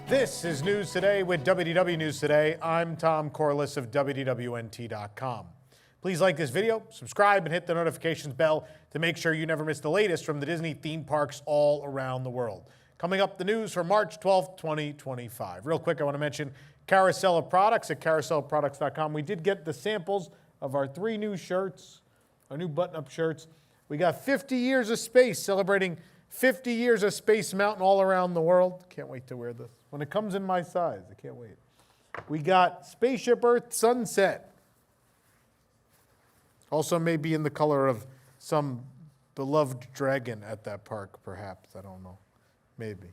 This is News Today with WDW News Today. I'm Tom Corliss of WDWNT.com. Please like this video, subscribe, and hit the notifications bell to make sure you never miss the latest from the Disney theme parks all around the world. Coming up, the news for March 12th, 2025. Real quick, I want to mention Carousel of Products at carouselofproducts.com. We did get the samples of our 3 new shirts, our new button-up shirts. We got 50 years of space, celebrating 50 years of Space Mountain all around the world. Can't wait to wear this. When it comes in my size, I can't wait. We got Spaceship Earth Sunset. Also may be in the color of some beloved dragon at that park, perhaps. I don't know. Maybe.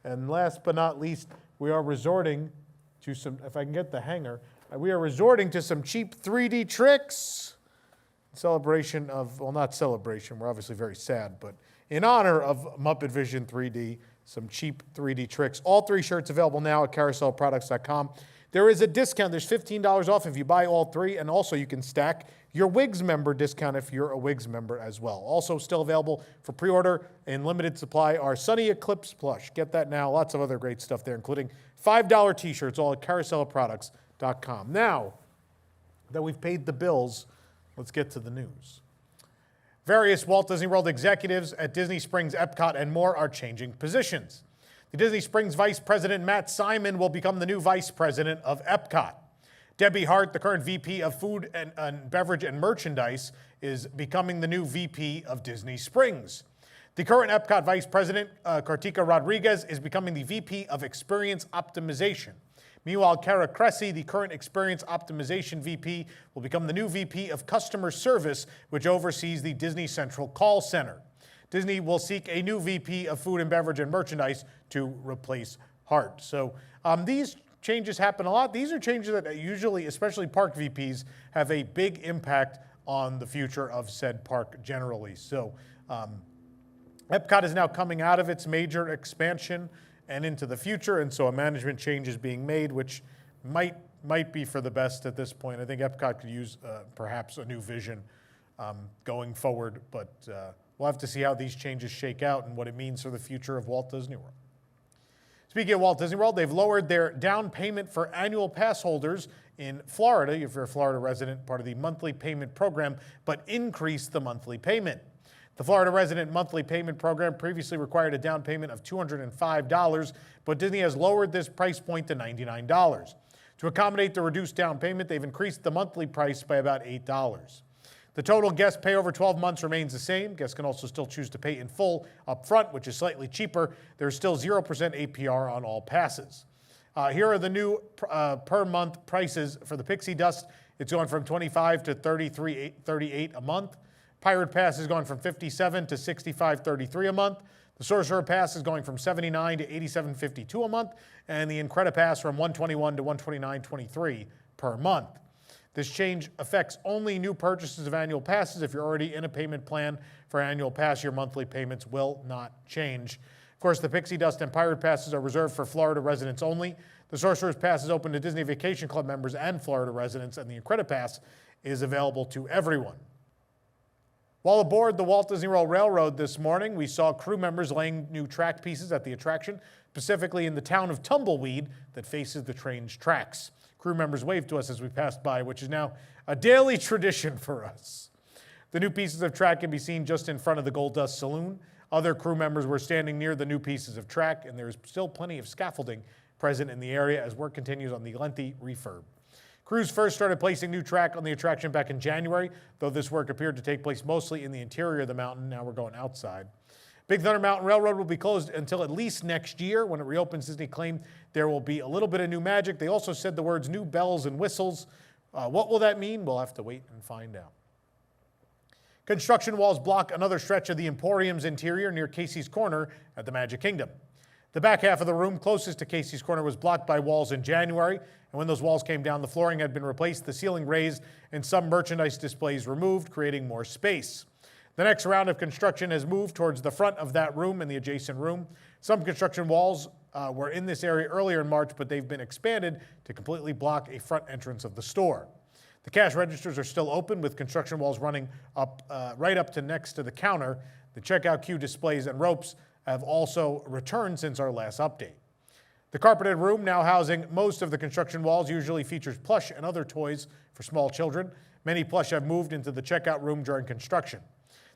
And last but not least, we are resorting to some, if I can get the hanger, we are resorting to some cheap 3D tricks. Celebration of, well, not celebration, we're obviously very sad, but in honor of Muppet Vision 3D, some cheap 3D tricks. All 3 shirts available now at carouselproducts.com. There is a discount. There's $15 off if you buy all 3, and also you can stack your WIGS member discount if you're a WIGS member as well. Also still available for pre-order in limited supply are Sunny Eclipse Plush. Get that now. Lots of other great stuff there, including $5 t-shirts, all at carouselproducts.com. Now that we've paid the bills, let's get to the news. Various Walt Disney World executives at Disney Springs, EPCOT, and more are changing positions. The Disney Springs Vice President Matt Simon will become the new Vice President of EPCOT. Debbie Hart, the current VP of Food and Beverage and Merchandise, is becoming the new VP of Disney Springs. The current EPCOT Vice President, Kartika Rodriguez, is becoming the VP of Experience Optimization. Meanwhile, Kara Cressy, the current Experience Optimization VP, will become the new VP of Customer Service, which oversees the Disney Central Call Center. Disney will seek a new VP of Food and Beverage and Merchandise to replace Hart. So these changes happen a lot. These are changes that usually, especially park VPs, have a big impact on the future of said park generally. So EPCOT is now coming out of its major expansion and into the future, and so a management change is being made, which might be for the best at this point. I think EPCOT could use perhaps a new vision going forward, but we'll have to see how these changes shake out and what it means for the future of Walt Disney World. Speaking of Walt Disney World, they've lowered their down payment for annual pass holders in Florida, if you're a Florida resident, part of the monthly payment program, but increased the monthly payment. The Florida Resident Monthly Payment Program previously required a down payment of $205, but Disney has lowered this price point to $99. To accommodate the reduced down payment, they've increased the monthly price by about $8. The total guest pay over 12 months remains the same. Guests can also still choose to pay in full up front, which is slightly cheaper. There's still 0% APR on all passes. Here are the new per month prices for the Pixie Dust. It's going from $25 to $33.38 a month. Pirate Pass is going from $57 to $65.33 a month. The Sorcerer Pass is going from $79 to $87.52 a month, and the Incredipass from $121 to $129.23 per month. This change affects only new purchases of annual passes. If you're already in a payment plan for annual pass, your monthly payments will not change. Of course, the Pixie Dust and Pirate Passes are reserved for Florida residents only. The Sorcerer's Pass is open to Disney Vacation Club members and Florida residents, and the Incredipass is available to everyone. While aboard the Walt Disney World Railroad this morning, we saw crew members laying new track pieces at the attraction, specifically in the town of Tumbleweed that faces the train's tracks. Crew members waved to us as we passed by, which is now a daily tradition for us. The new pieces of track can be seen just in front of the Gold Dust Saloon. Other crew members were standing near the new pieces of track, and there is still plenty of scaffolding present in the area as work continues on the lengthy refurb. Crews first started placing new track on the attraction back in January, though this work appeared to take place mostly in the interior of the mountain. Now we're going outside. Big Thunder Mountain Railroad will be closed until at least next year. When it reopens, Disney claimed there will be a little bit of new magic. They also said the words new bells and whistles. What will that mean? We'll have to wait and find out. Construction walls block another stretch of the Emporium's interior near Casey's Corner at the Magic Kingdom. The back half of the room closest to Casey's Corner was blocked by walls in January, and when those walls came down, the flooring had been replaced, the ceiling raised, and some merchandise displays removed, creating more space. The next round of construction has moved towards the front of that room and the adjacent room. Some construction walls were in this area earlier in March, but they've been expanded to completely block a front entrance of the store. The cash registers are still open with construction walls running up right up to next to the counter. The checkout queue displays and ropes have also returned since our last update. The carpeted room, now housing most of the construction walls, usually features plush and other toys for small children. Many plush have moved into the checkout room during construction.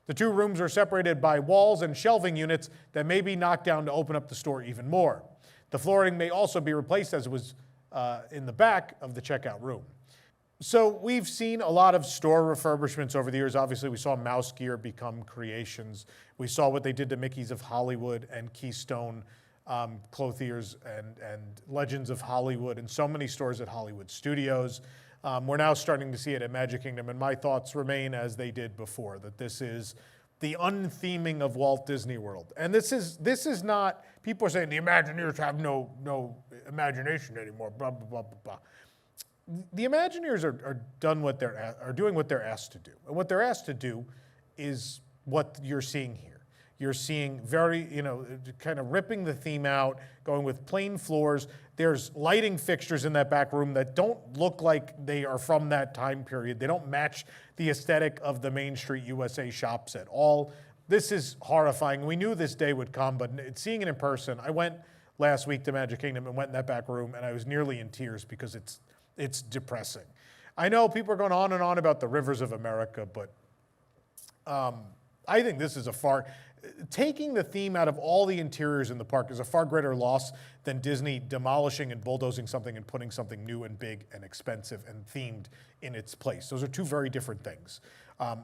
The two rooms are separated by walls and shelving units that may be knocked down to open up the store even more. The flooring may also be replaced as it was in the back of the checkout room. So we've seen a lot of store refurbishments over the years. Obviously, we saw Mouse Gear become Creations. We saw what they did to Mickey's of Hollywood and Keystone Clothiers and Legends of Hollywood and so many stores at Hollywood Studios. We're now starting to see it at Magic Kingdom, and my thoughts remain as they did before, that this is the untheming of Walt Disney World. And this is not, people are saying the Imagineers have no imagination anymore, blah, blah, blah, blah, blah. The Imagineers are doing what they're asked to do. And what they're asked to do is what you're seeing here. You're seeing very, kind of ripping the theme out, going with plain floors. There's lighting fixtures in that back room that don't look like they are from that time period. They don't match the aesthetic of the Main Street USA shops at all. This is horrifying. We knew this day would come, but seeing it in person, I went last week to Magic Kingdom and went in that back room, and I was nearly in tears because it's depressing. I know people are going on and on about the rivers of America, but I think this is taking the theme out of all the interiors in the park is a far greater loss than Disney demolishing and bulldozing something and putting something new and big and expensive and themed in its place. Those are two very different things.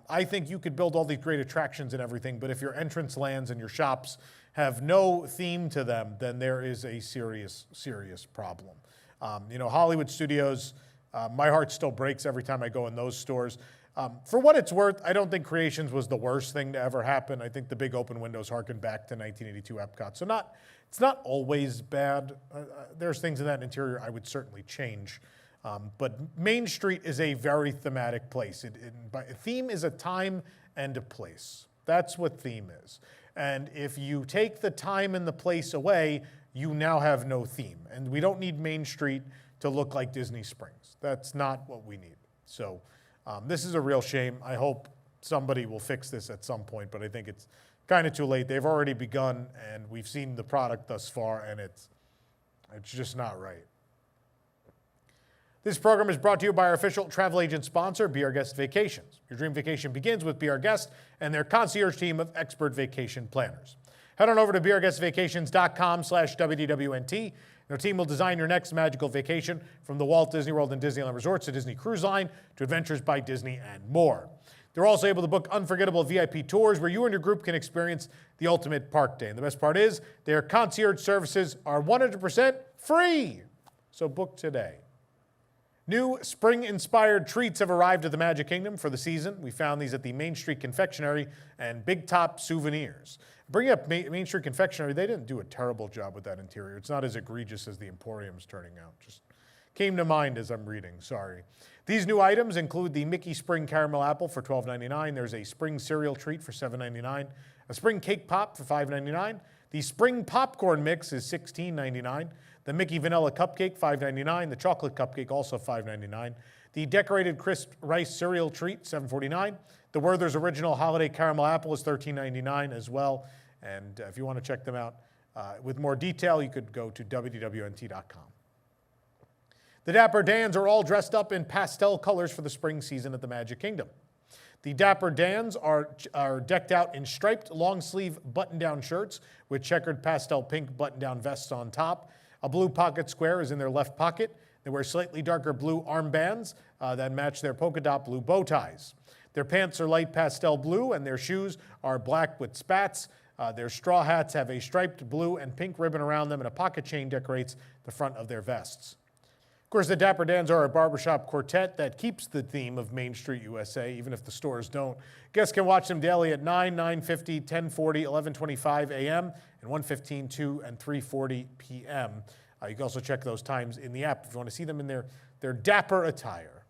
I think you could build all these great attractions and everything, but if your entrance lands and your shops have no theme to them, then there is a serious, serious problem. Hollywood Studios, my heart still breaks every time I go in those stores. For what it's worth, I don't think Creations was the worst thing to ever happen. I think the big open windows harken back to 1982 EPCOT. So it's not always bad. There's things in that interior I would certainly change. But Main Street is a very thematic place. Theme is a time and a place. That's what theme is. And if you take the time and the place away, you now have no theme. And we don't need Main Street to look like Disney Springs. That's not what we need. So this is a real shame. I hope somebody will fix this at some point, but I think it's kind of too late. They've already begun, and we've seen the product thus far, and it's just not right. This program is brought to you by our official travel agent sponsor, Be Our Guest Vacations. Your dream vacation begins with Be Our Guest and their concierge team of expert vacation planners. Head on over to beourguestvacations.com/WDWNT. Their team will design your next magical vacation, from the Walt Disney World and Disneyland Resorts to Disney Cruise Line to Adventures by Disney and more. They're also able to book unforgettable VIP tours where you and your group can experience the ultimate park day. And the best part is their concierge services are 100% free. So book today. New spring-inspired treats have arrived at the Magic Kingdom for the season. We found these at the Main Street Confectionery and Big Top Souvenirs. Bringing up Main Street Confectionery, they didn't do a terrible job with that interior. It's not as egregious as the Emporium's turning out. Just came to mind as I'm reading, sorry. These new items include the Mickey Spring Caramel Apple for $12.99. There's a Spring Cereal Treat for $7.99. A Spring Cake Pop for $5.99. The Spring Popcorn Mix is $16.99. The Mickey Vanilla Cupcake, $5.99. The Chocolate Cupcake, also $5.99. The Decorated Crisp Rice Cereal Treat, $7.49. The Werther's Original Holiday Caramel Apple is $13.99 as well. And if you want to check them out with more detail, you could go to WDWNT.com. The Dapper Dans are all dressed up in pastel colors for the spring season at the Magic Kingdom. The Dapper Dans are decked out in striped long-sleeve button-down shirts with checkered pastel pink button-down vests on top. A blue pocket square is in their left pocket. They wear slightly darker blue armbands that match their polka dot blue bow ties. Their pants are light pastel blue, and their shoes are black with spats. Their straw hats have a striped blue and pink ribbon around them, and a pocket chain decorates the front of their vests. Of course, the Dapper Dans are a barbershop quartet that keeps the theme of Main Street USA, even if the stores don't. Guests can watch them daily at 9, 9:50, 10:40, 11:25 a.m., and 1:15, 2, and 3:40 p.m. You can also check those times in the app if you want to see them in their dapper attire.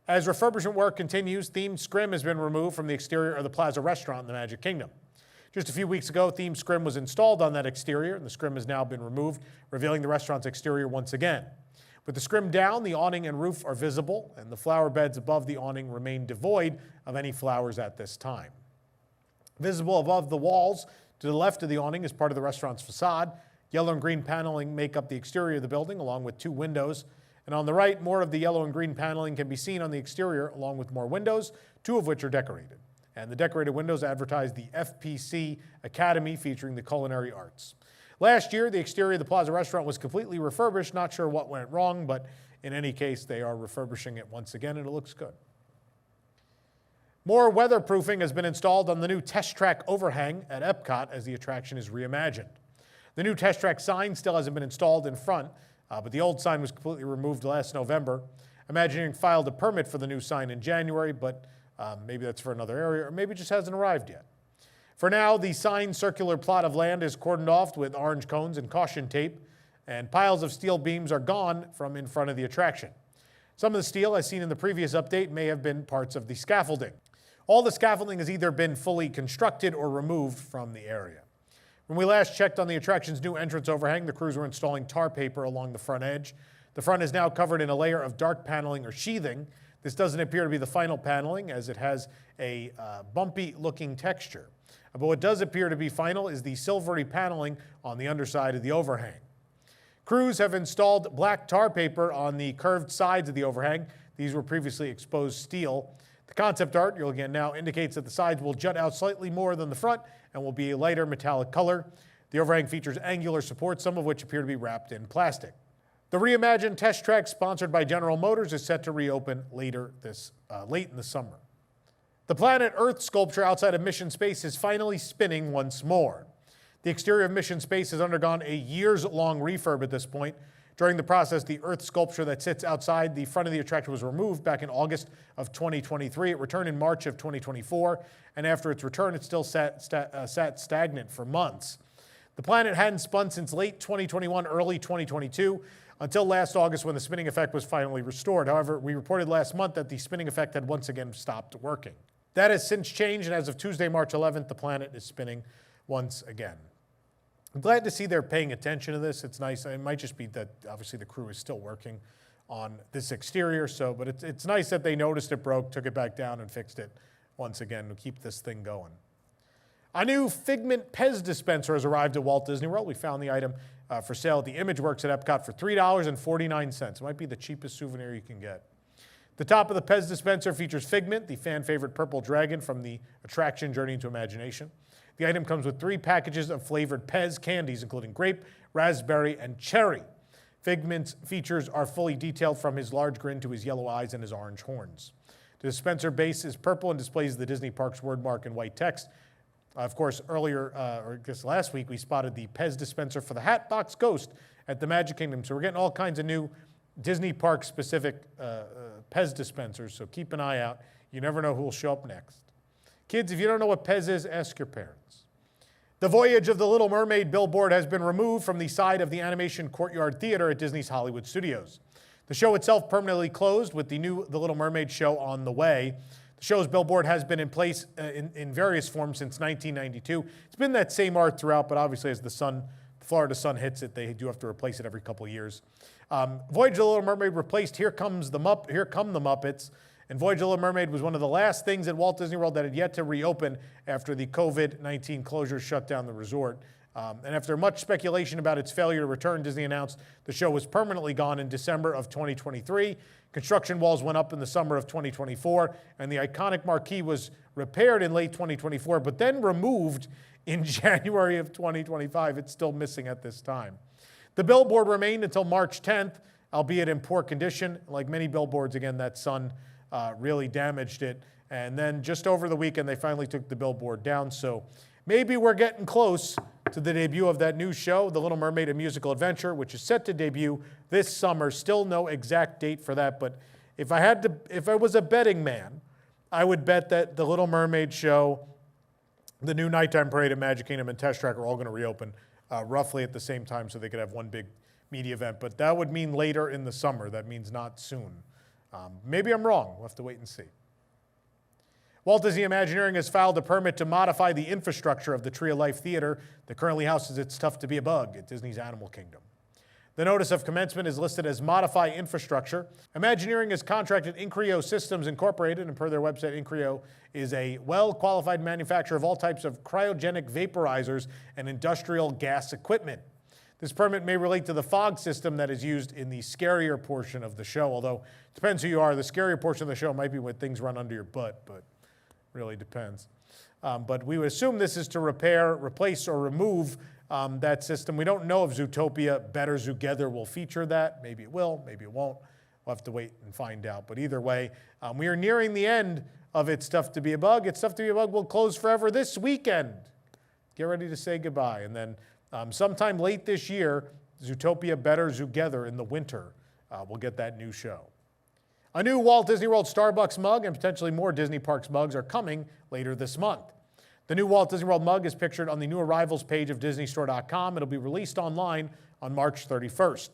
As refurbishment work continues, themed Scrim has been removed from the exterior of the Plaza restaurant in the Magic Kingdom. Just a few weeks ago, themed Scrim was installed on that exterior, and the Scrim has now been removed, revealing the restaurant's exterior once again. With the Scrim down, the awning and roof are visible, and the flower beds above the awning remain devoid of any flowers at this time. Visible above the walls to the left of the awning is part of the restaurant's facade. Yellow and green paneling make up the exterior of the building, along with 2 windows. And on the right, more of the yellow and green paneling can be seen on the exterior, along with more windows, 2 of which are decorated. And the decorated windows advertise the FPC Academy featuring the culinary arts. Last year, the exterior of the Plaza restaurant was completely refurbished. Not sure what went wrong, but in any case, they are refurbishing it once again, and it looks good. More weatherproofing has been installed on the new Test Track Overhang at EPCOT as the attraction is reimagined. The new Test Track sign still hasn't been installed in front, but the old sign was completely removed last November. Imagineering filed a permit for the new sign in January, but maybe that's for another area, or maybe it just hasn't arrived yet. For now, the sign's circular plot of land is cordoned off with orange cones and caution tape, and piles of steel beams are gone from in front of the attraction. Some of the steel, as seen in the previous update, may have been parts of the scaffolding. All the scaffolding has either been fully constructed or removed from the area. When we last checked on the attraction's new entrance overhang, the crews were installing tar paper along the front edge. The front is now covered in a layer of dark paneling or sheathing. This doesn't appear to be the final paneling, as it has a bumpy-looking texture. But what does appear to be final is the silvery paneling on the underside of the overhang. Crews have installed black tar paper on the curved sides of the overhang. These were previously exposed steel. The concept art, you'll again now, indicates that the sides will jut out slightly more than the front and will be a lighter metallic color. The overhang features angular supports, some of which appear to be wrapped in plastic. The reimagined test track, sponsored by General Motors, is set to reopen late in the summer. The Planet Earth sculpture outside of Mission Space is finally spinning once more. The exterior of Mission Space has undergone a years-long refurb at this point. During the process, the Earth sculpture that sits outside the front of the attraction was removed back in August of 2023. It returned in March of 2024, and after its return, it still sat stagnant for months. The planet hadn't spun since late 2021, early 2022, until last August when the spinning effect was finally restored. However, we reported last month that the spinning effect had once again stopped working. That has since changed, and as of Tuesday, March 11th, the planet is spinning once again. I'm glad to see they're paying attention to this. It's nice. It might just be that obviously the crew is still working on this exterior, but it's nice that they noticed it broke, took it back down, and fixed it once again to keep this thing going. A new Figment Pez dispenser has arrived at Walt Disney World. We found the item for sale at the Imageworks at Epcot for $3.49. It might be the cheapest souvenir you can get. The top of the Pez dispenser features Figment, the fan-favorite purple dragon from the attraction Journey into Imagination. The item comes with 3 packages of flavored Pez candies, including grape, raspberry, and cherry. Figment's features are fully detailed from his large grin to his yellow eyes and his orange horns. The dispenser base is purple and displays the Disney Parks wordmark in white text. Of course, earlier, or I guess last week, we spotted the Pez dispenser for the Hatbox Ghost at the Magic Kingdom. So we're getting all kinds of new Disney Park-specific Pez dispensers, so keep an eye out. You never know who will show up next. Kids, if you don't know what Pez is, ask your parents. The Voyage of the Little Mermaid billboard has been removed from the side of the Animation Courtyard Theater at Disney's Hollywood Studios. The show itself permanently closed with the new The Little Mermaid show on the way. The show's billboard has been in place in various forms since 1992. It's been that same art throughout, but obviously as the Florida sun hits it, they do have to replace it every couple of years. Voyage of the Little Mermaid replaced Here Come the Muppets. And Voyage of the Little Mermaid was one of the last things at Walt Disney World that had yet to reopen after the COVID-19 closure shut down the resort. And after much speculation about its failure to return, Disney announced the show was permanently gone in December of 2023. Construction walls went up in the summer of 2024, and the iconic marquee was repaired in late 2024, but then removed in January of 2025. It's still missing at this time. The billboard remained until March 10th, albeit in poor condition. Like many billboards, again, that sun really damaged it. And then just over the weekend, they finally took the billboard down. So maybe we're getting close to the debut of that new show, The Little Mermaid: A Musical Adventure, which is set to debut this summer. Still no exact date for that, but if I was a betting man, I would bet that The Little Mermaid show, the new nighttime parade at Magic Kingdom, and Test Track are all going to reopen roughly at the same time so they could have one big media event. But that would mean later in the summer. That means not soon. Maybe I'm wrong. We'll have to wait and see. Walt Disney Imagineering has filed a permit to modify the infrastructure of the Tree of Life Theater that currently houses It's Tough to Be a Bug at Disney's Animal Kingdom. The notice of commencement is listed as Modify Infrastructure. Imagineering has contracted Incrio Systems Incorporated, and per their website, Incrio is a well-qualified manufacturer of all types of cryogenic vaporizers and industrial gas equipment. This permit may relate to the fog system that is used in the scarier portion of the show, although it depends who you are. The scarier portion of the show might be when things run under your butt, but really depends. But we would assume this is to repair, replace, or remove that system. We don't know if Zootopia Better Zootgether will feature that. Maybe it will, maybe it won't. We'll have to wait and find out. But either way, we are nearing the end of It's Tough to Be a Bug. It's Tough to Be a Bug will close forever this weekend. Get ready to say goodbye. And then sometime late this year, Zootopia Better Zootgether in the winter, we'll get that new show. A new Walt Disney World Starbucks mug and potentially more Disney Parks mugs are coming later this month. The new Walt Disney World mug is pictured on the new arrivals page of DisneyStore.com. It'll be released online on March 31st.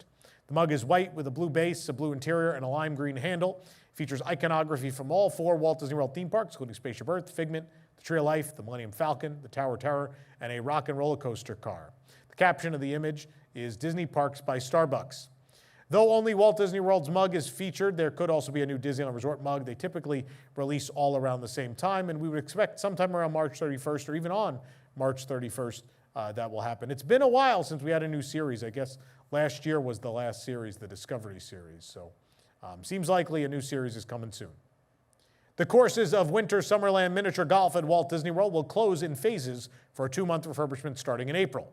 The mug is white with a blue base, a blue interior, and a lime green handle. It features iconography from all 4 Walt Disney World theme parks, including Spaceship Earth, Figment, the Tree of Life, the Millennium Falcon, the Tower of Terror, and a rock and roller coaster car. The caption of the image is Disney Parks by Starbucks. Though only Walt Disney World's mug is featured, there could also be a new Disneyland Resort mug. They typically release all around the same time, and we would expect sometime around March 31st or even on March 31st that will happen. It's been a while since we had a new series. I guess last year was the last series, the Discovery series. So seems likely a new series is coming soon. The courses of Winter Summerland Miniature Golf at Walt Disney World will close in phases for a 2-month refurbishment starting in April.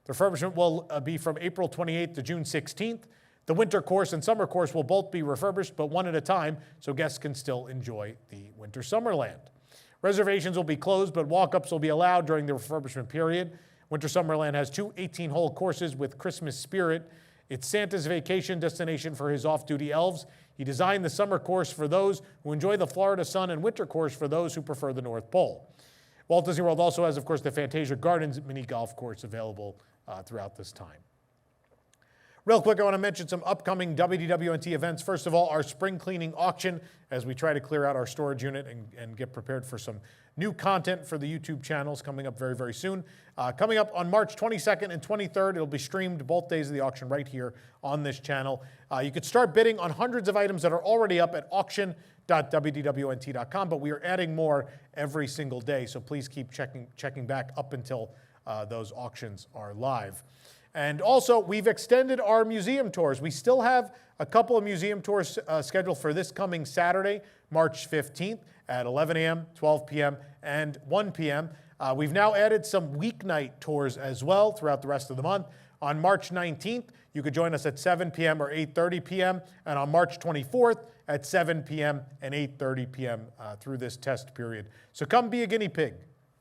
The refurbishment will be from April 28th to June 16th. The winter course and summer course will both be refurbished, but one at a time, so guests can still enjoy the Winter Summerland. Reservations will be closed, but walk-ups will be allowed during the refurbishment period. Winter Summerland has 2 18-hole courses with Christmas spirit. It's Santa's vacation destination for his off-duty elves. He designed the summer course for those who enjoy the Florida sun and winter course for those who prefer the North Pole. Walt Disney World also has, of course, the Fantasia Gardens mini golf course available throughout this time. Real quick, I want to mention some upcoming WDWNT events. First of all, our spring cleaning auction as we try to clear out our storage unit and get prepared for some new content for the YouTube channels coming up very, very soon. Coming up on March 22nd and 23rd, it'll be streamed both days of the auction right here on this channel. You could start bidding on hundreds of items that are already up at auction.wdwnt.com, but we are adding more every single day, so please keep checking back up until those auctions are live. And also, we've extended our museum tours. We still have a couple of museum tours scheduled for this coming Saturday, March 15th at 11 a.m., 12 p.m., and 1 p.m. We've now added some weeknight tours as well throughout the rest of the month. On March 19th, you could join us at 7 p.m. or 8:30 p.m., and on March 24th at 7 p.m. and 8:30 p.m. Through this test period. So come be a guinea pig.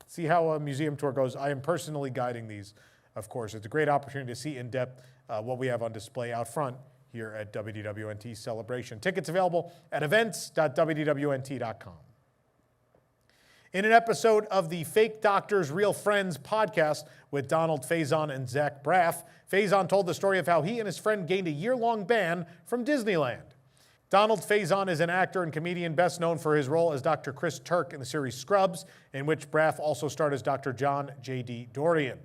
See how a museum tour goes. I am personally guiding these. Of course, it's a great opportunity to see in depth what we have on display out front here at WDWNT Celebration. Tickets available at events.wdwnt.com. In an episode of the Fake Doctors, Real Friends podcast with Donald Faison and Zach Braff, Faison told the story of how he and his friend gained a year-long ban from Disneyland. Donald Faison is an actor and comedian best known for his role as Dr. Chris Turk in the series Scrubs, in which Braff also starred as Dr. John J.D. Dorian.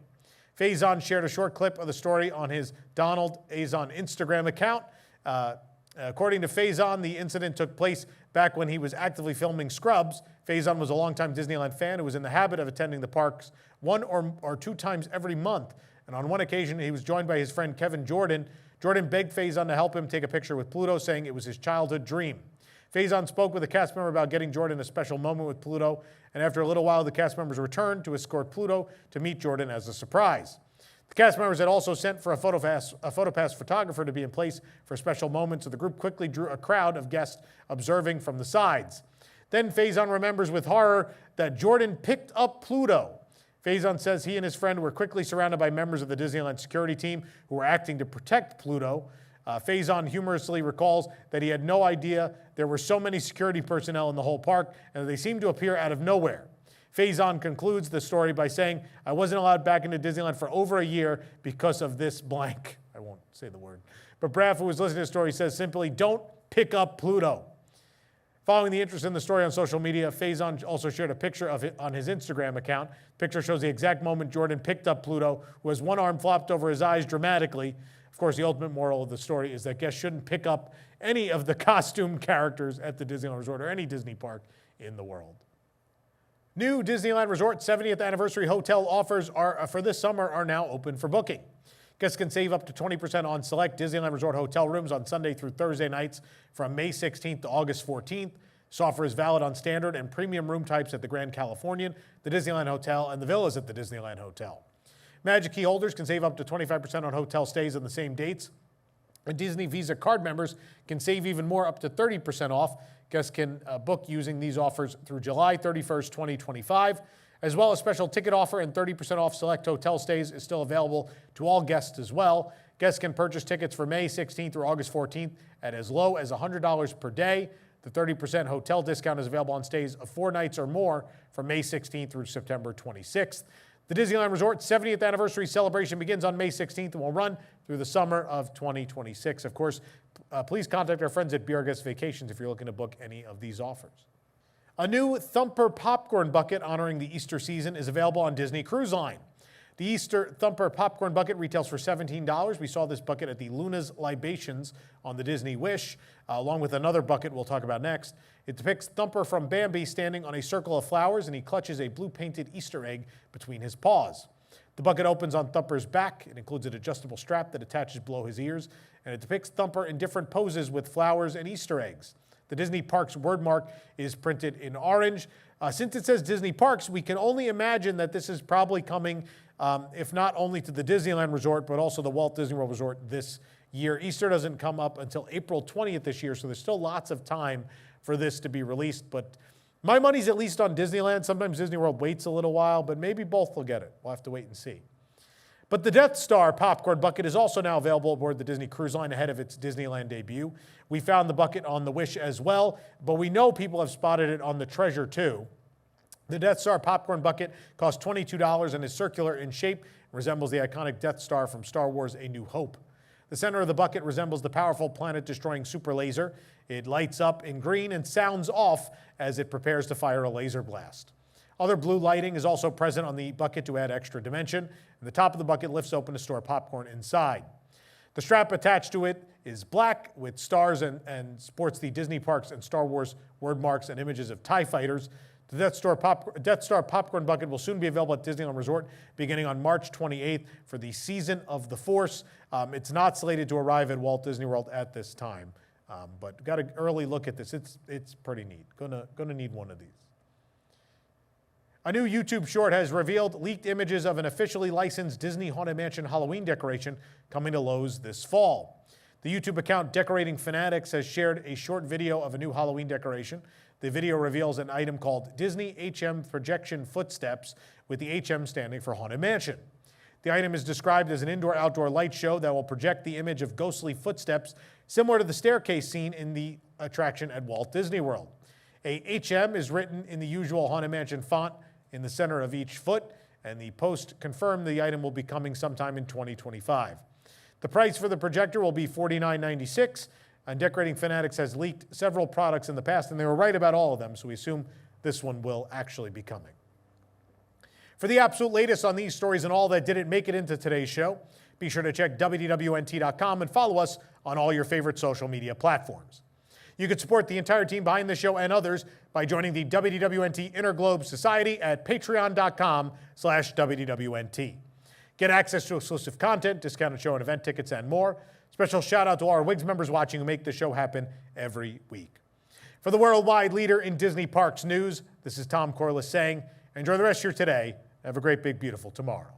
Faison shared a short clip of the story on his Donald Faison Instagram account. According to Faison, the incident took place back when he was actively filming Scrubs. Faison was a longtime Disneyland fan who was in the habit of attending the parks 1 or 2 times every month. And on one occasion, he was joined by his friend Kevin Jordan. Jordan begged Faison to help him take a picture with Pluto, saying it was his childhood dream. Faison spoke with a cast member about getting Jordan a special moment with Pluto, and after a little while, the cast members returned to escort Pluto to meet Jordan as a surprise. The cast members had also sent for a PhotoPass photographer to be in place for special moments, so the group quickly drew a crowd of guests observing from the sides. Then Faison remembers with horror that Jordan picked up Pluto. Faison says he and his friend were quickly surrounded by members of the Disneyland security team who were acting to protect Pluto. Faison humorously recalls that he had no idea there were so many security personnel in the whole park and that they seemed to appear out of nowhere. Faison concludes the story by saying, "I wasn't allowed back into Disneyland for over a year because of this blank." I won't say the word. But Braff, who was listening to the story, says simply, "Don't pick up Pluto." Following the interest in the story on social media, Faison also shared a picture of it on his Instagram account. The picture shows the exact moment Jordan picked up Pluto, who has one arm flopped over his eyes dramatically. Of course, the ultimate moral of the story is that guests shouldn't pick up any of the costume characters at the Disneyland Resort or any Disney park in the world. New Disneyland Resort 70th Anniversary Hotel offers for this summer are now open for booking. Guests can save up to 20% on select Disneyland Resort hotel rooms on Sunday through Thursday nights from May 16th to August 14th. This offer is valid on standard and premium room types at the Grand Californian, the Disneyland Hotel, and the villas at the Disneyland Hotel. Magic Key holders can save up to 25% on hotel stays on the same dates. And Disney Visa card members can save even more, up to 30% off. Guests can book using these offers through July 31st, 2025. As well, a special ticket offer and 30% off select hotel stays is still available to all guests as well. Guests can purchase tickets for May 16th through August 14th at as low as $100 per day. The 30% hotel discount is available on stays of 4 nights or more from May 16th through September 26th. The Disneyland Resort 70th anniversary celebration begins on May 16th and will run through the summer of 2026. Of course, please contact our friends at Bjorgus Vacations if you're looking to book any of these offers. A new Thumper popcorn bucket honoring the Easter season is available on Disney Cruise Line. The Easter Thumper popcorn bucket retails for $17. We saw this bucket at the Luna's Libations on the Disney Wish, along with another bucket we'll talk about next. It depicts Thumper from Bambi standing on a circle of flowers, and he clutches a blue-painted Easter egg between his paws. The bucket opens on Thumper's back. It includes an adjustable strap that attaches below his ears, and it depicts Thumper in different poses with flowers and Easter eggs. The Disney Parks wordmark is printed in orange. Since it says Disney Parks, we can only imagine that this is probably coming, if not only to the Disneyland Resort, but also the Walt Disney World Resort this year. Easter doesn't come up until April 20th this year, so there's still lots of time for this to be released. But my money's at least on Disneyland. Sometimes Disney World waits a little while, but maybe both will get it. We'll have to wait and see. But the Death Star popcorn bucket is also now available aboard the Disney Cruise Line ahead of its Disneyland debut. We found the bucket on the Wish as well, but we know people have spotted it on the Treasure too. The Death Star popcorn bucket costs $22 and is circular in shape and resembles the iconic Death Star from Star Wars: A New Hope. The center of the bucket resembles the powerful planet-destroying super laser. It lights up in green and sounds off as it prepares to fire a laser blast. Other blue lighting is also present on the bucket to add extra dimension, and the top of the bucket lifts open to store popcorn inside. The strap attached to it is black with stars and sports the Disney Parks and Star Wars word marks and images of TIE fighters. The Death Star popcorn bucket will soon be available at Disneyland Resort beginning on March 28th for the Season of the Force. It's not slated to arrive at Walt Disney World at this time, but got an early look at this. It's pretty neat. Gonna need one of these. A new YouTube short has revealed leaked images of an officially licensed Disney Haunted Mansion Halloween decoration coming to Lowe's this fall. The YouTube account Decorating Fanatics has shared a short video of a new Halloween decoration. The video reveals an item called Disney HM Projection Footsteps, with the HM standing for Haunted Mansion. The item is described as an indoor-outdoor light show that will project the image of ghostly footsteps similar to the staircase scene in the attraction at Walt Disney World. A HM is written in the usual Haunted Mansion font in the center of each foot, and the post confirmed the item will be coming sometime in 2025. The price for the projector will be $49.96, and Decorating Fanatics has leaked several products in the past, and they were right about all of them, so we assume this one will actually be coming. For the absolute latest on these stories and all that didn't make it into today's show, be sure to check WDWNT.com and follow us on all your favorite social media platforms. You can support the entire team behind the show and others by joining the WDWNT Interglobe Society at patreon.com/WDWNT. Get access to exclusive content, discounted show and event tickets, and more. Special shout out to all our WIGS members watching who make the show happen every week. For the worldwide leader in Disney Parks news, this is Tom Corliss saying, enjoy the rest of your today. Have a great, big, beautiful tomorrow.